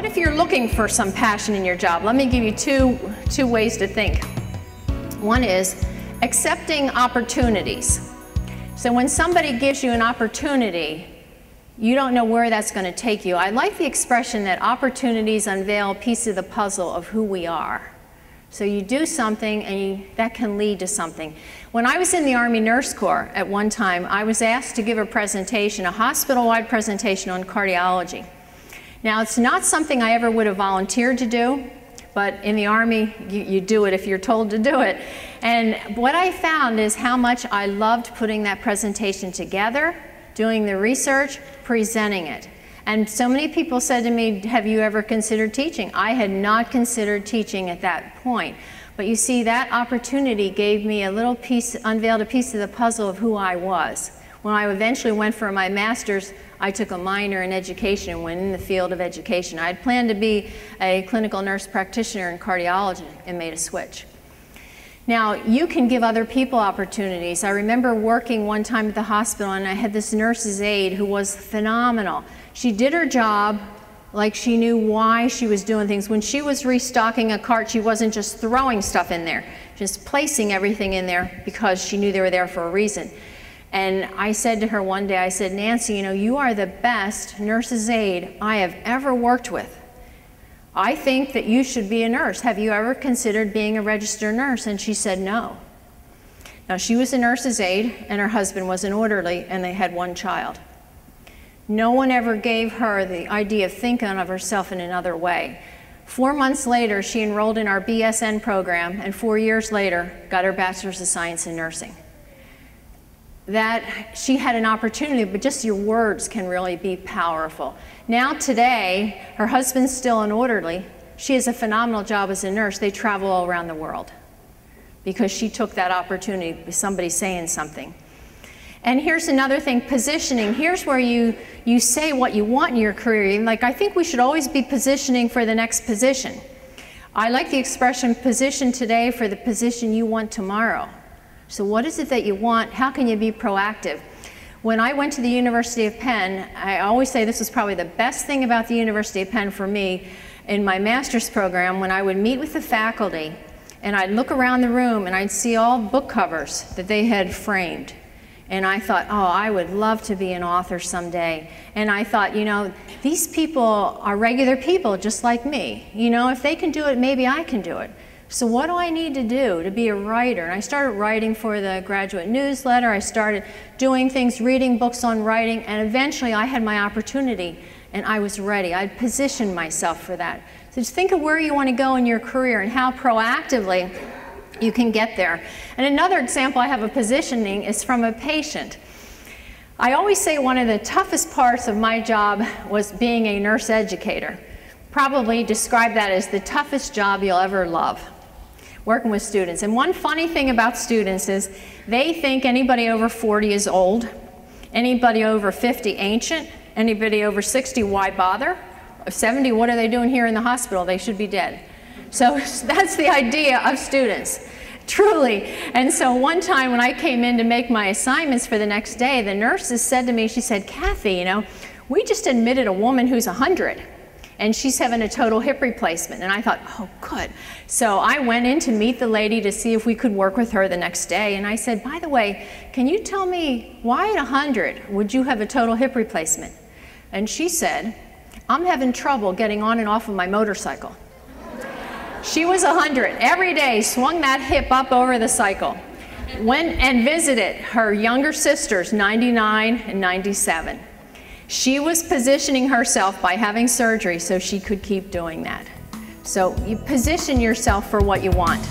what if you're looking for some passion in your job? Let me give you two ways to think. One is accepting opportunities. So when somebody gives you an opportunity, you don't know where that's going to take you. I like the expression that opportunities unveil a piece of the puzzle of who we are. So you do something and that can lead to something. When I was in the Army Nurse Corps at one time, I was asked to give a presentation, a hospital-wide presentation on cardiology. Now, it's not something I ever would have volunteered to do, but in the Army, you do it if you're told to do it. And what I found is how much I loved putting that presentation together, doing the research, presenting it. And so many people said to me, have you ever considered teaching? I had not considered teaching at that point. But you see, that opportunity gave me a little piece, unveiled a piece of the puzzle of who I was. When I eventually went for my master's, I took a minor in education and went in the field of education. I had planned to be a clinical nurse practitioner in cardiology and made a switch. Now, you can give other people opportunities. I remember working one time at the hospital and I had this nurse's aide who was phenomenal. She did her job like she knew why she was doing things. When she was restocking a cart, she wasn't just throwing stuff in there, just placing everything in there because she knew they were there for a reason. And I said to her one day, I said, Nancy, you know, you are the best nurse's aide I have ever worked with. I think that you should be a nurse. Have you ever considered being a registered nurse? And she said no. Now, she was a nurse's aide and her husband was an orderly and they had one child. No one ever gave her the idea of thinking of herself in another way. 4 months later, she enrolled in our BSN program, and 4 years later, got her Bachelor's of Science in Nursing. That she had an opportunity, but just your words can really be powerful. Now today, her husband's still an orderly. She has a phenomenal job as a nurse. They travel all around the world because she took that opportunity with somebody saying something. And here's another thing, positioning. Here's where you say what you want in your career. Like, I think we should always be positioning for the next position. I like the expression position today for the position you want tomorrow. So what is it that you want? How can you be proactive? When I went to the University of Penn, I always say this was probably the best thing about the University of Penn for me in my master's program, when I would meet with the faculty and I'd look around the room and I'd see all book covers that they had framed. And I thought, oh, I would love to be an author someday. And I thought, you know, these people are regular people just like me. You know, if they can do it, maybe I can do it. So what do I need to do to be a writer? And I started writing for the graduate newsletter. I started doing things, reading books on writing, and eventually I had my opportunity and I was ready. I'd positioned myself for that. So just think of where you want to go in your career and how proactively you can get there. And another example I have of positioning is from a patient. I always say one of the toughest parts of my job was being a nurse educator. Probably describe that as the toughest job you'll ever love, working with students. And one funny thing about students is they think anybody over 40 is old, anybody over 50 ancient, anybody over 60 why bother, 70 what are they doing here in the hospital, they should be dead. So that's the idea of students, truly. And so one time when I came in to make my assignments for the next day, the nurses said to me, she said, Kathy, you know, we just admitted a woman who's 100 and she's having a total hip replacement. And I thought, oh, good. So I went in to meet the lady to see if we could work with her the next day. And I said, by the way, can you tell me why at 100 would you have a total hip replacement? And she said, I'm having trouble getting on and off of my motorcycle. She was 100. Every day, swung that hip up over the cycle. Went and visited her younger sisters, 99 and 97. She was positioning herself by having surgery so she could keep doing that. So you position yourself for what you want.